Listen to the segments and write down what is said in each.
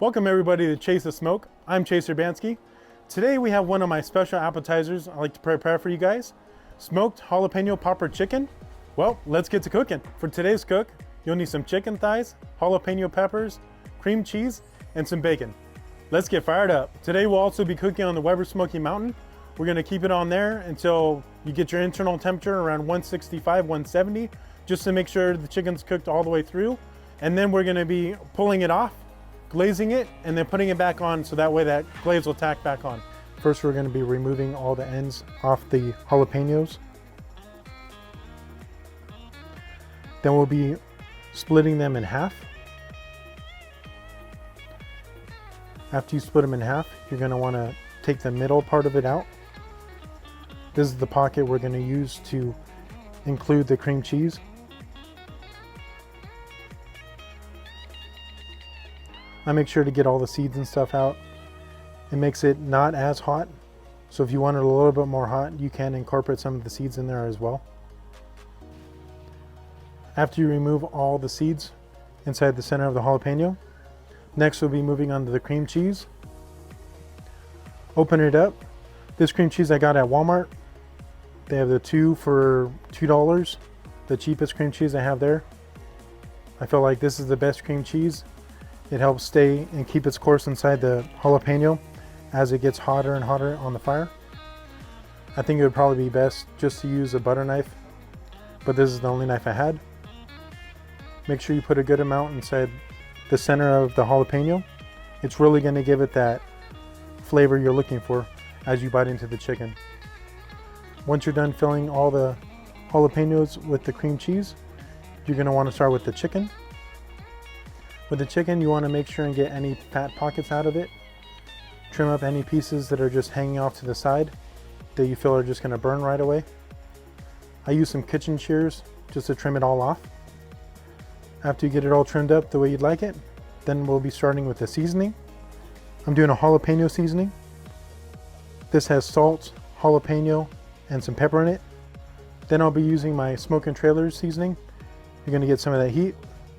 Welcome everybody to Chase the Smoke. I'm Chase Urbanski. Today we have one of my special appetizers I like to prepare for you guys. Smoked jalapeno popper chicken. Well, let's get to cooking. For today's cook, you'll need some chicken thighs, jalapeno peppers, cream cheese, and some bacon. Let's get fired up. Today we'll also be cooking on the Weber Smoky Mountain. We're gonna keep it on there until you get your internal temperature around 165, 170, just to make sure the chicken's cooked all the way through. And then we're gonna be pulling it off, glazing it, and then putting it back on so that way that glaze will tack back on. First, we're going to be removing all the ends off the jalapenos. Then we'll be splitting them in half. After you split them in half, you're going to want to take the middle part of it out. This is the pocket we're going to use to include the cream cheese. I make sure to get all the seeds and stuff out. It makes it not as hot. So if you want it a little bit more hot, you can incorporate some of the seeds in there as well. After you remove all the seeds inside the center of the jalapeno, next we'll be moving on to the cream cheese. Open it up. This cream cheese I got at Walmart. They have the 2 for $2, the cheapest cream cheese I have there. I feel like this is the best cream cheese. It helps stay and keep its course inside the jalapeno as it gets hotter and hotter on the fire. I think it would probably be best just to use a butter knife, but this is the only knife I had. Make sure you put a good amount inside the center of the jalapeno. It's really going to give it that flavor you're looking for as you bite into the chicken. Once you're done filling all the jalapenos with the cream cheese, you're going to want to start with the chicken. With the chicken, you want to make sure and get any fat pockets out of it. Trim up any pieces that are just hanging off to the side that you feel are just going to burn right away. I use some kitchen shears just to trim it all off. After you get it all trimmed up the way you'd like it, then we'll be starting with the seasoning. I'm doing a jalapeno seasoning. This has salt, jalapeno, and some pepper in it. Then I'll be using my smoke and trailers seasoning. You're going to get some of that heat.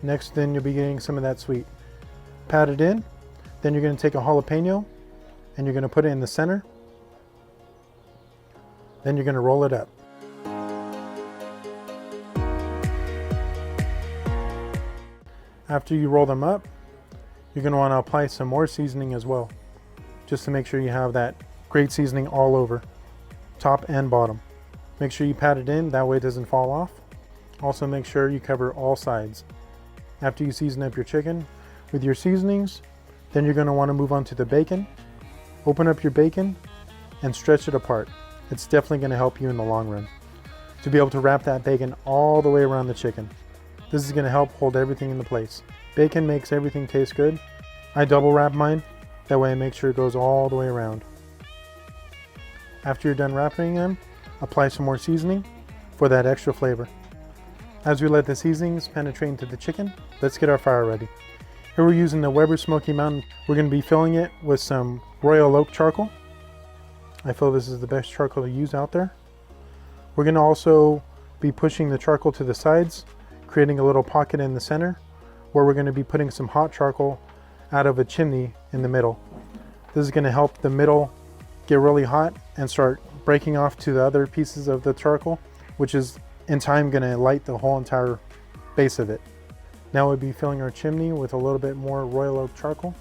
Next, then you'll be getting some of that sweet. Pat it in. Then you're going to take a jalapeno and you're going to put it in the center. Then you're going to roll it up. After you roll them up, you're going to want to apply some more seasoning as well, just to make sure you have that great seasoning all over, top and bottom. Make sure you pat it in, that way it doesn't fall off. Also make sure you cover all sides. After you season up your chicken with your seasonings, then you're going to want to move on to the bacon. Open up your bacon and stretch it apart. It's definitely going to help you in the long run to be able to wrap that bacon all the way around the chicken. This is going to help hold everything into place. Bacon makes everything taste good. I double wrap mine. That way I make sure it goes all the way around. After you're done wrapping them, apply some more seasoning for that extra flavor. As we let the seasonings penetrate into the chicken, let's get our fire ready. Here we're using the Weber Smoky Mountain. We're going to be filling it with some Royal Oak charcoal. I feel this is the best charcoal to use out there. We're going to also be pushing the charcoal to the sides, creating a little pocket in the center, where we're going to be putting some hot charcoal out of a chimney in the middle. This is going to help the middle get really hot and start breaking off to the other pieces of the charcoal, which is in time going to light the whole entire base of it. Now we'll be filling our chimney with a little bit more Royal Oak charcoal.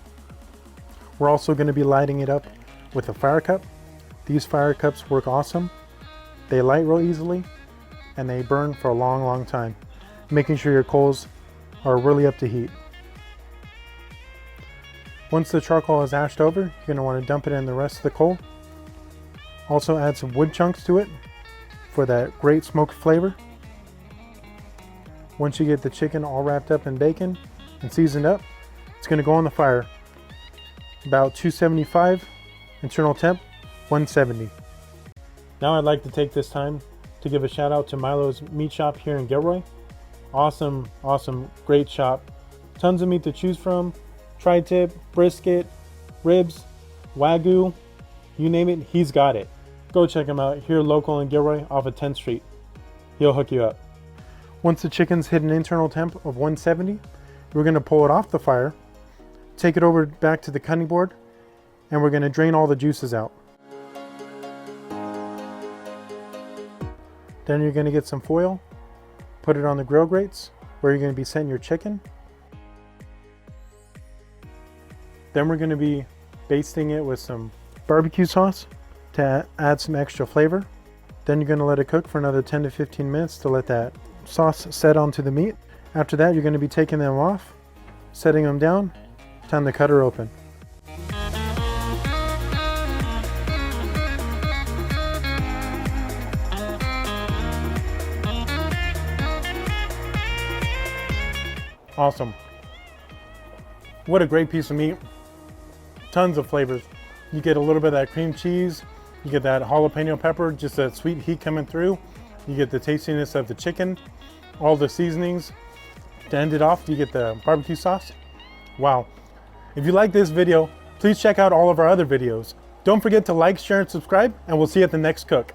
We're also going to be lighting it up with a fire cup. These fire cups work awesome. They light real easily and they burn for a long time, making sure your coals are really up to heat. Once the charcoal is ashed over, you're going to want to dump it in the rest of the coal. Also add some wood chunks to it for that great smoked flavor. Once you get the chicken all wrapped up in bacon and seasoned up, it's going to go on the fire. About 275, internal temp 170. Now I'd like to take this time to give a shout out to Milo's Meat Shop here in Gilroy. Awesome, great shop. Tons of meat to choose from. Tri-tip, brisket, ribs, Wagyu, you name it, he's got it. Go check him out here local in Gilroy off of 10th Street. He'll hook you up. Once the chicken's hit an internal temp of 170, we're going to pull it off the fire take it over back to the cutting board, and we're going to drain all the juices out. Then you're going to get some foil, put it on the grill grates where you're going to be setting your chicken. Then we're going to be basting it with some barbecue sauce to add some extra flavor. Then you're going to let it cook for another 10 to 15 minutes to let that sauce set onto the meat. After that, you're going to be taking them off, setting them down. Time to cut her open. Awesome. What a great piece of meat. Tons of flavors. You get a little bit of that cream cheese, you get that jalapeno pepper, just that sweet heat coming through. You get the tastiness of the chicken, all the seasonings. To end it off, you get the barbecue sauce. Wow. If you like this video, please check out all of our other videos. Don't forget to like, share, and subscribe, and we'll see you at the next cook.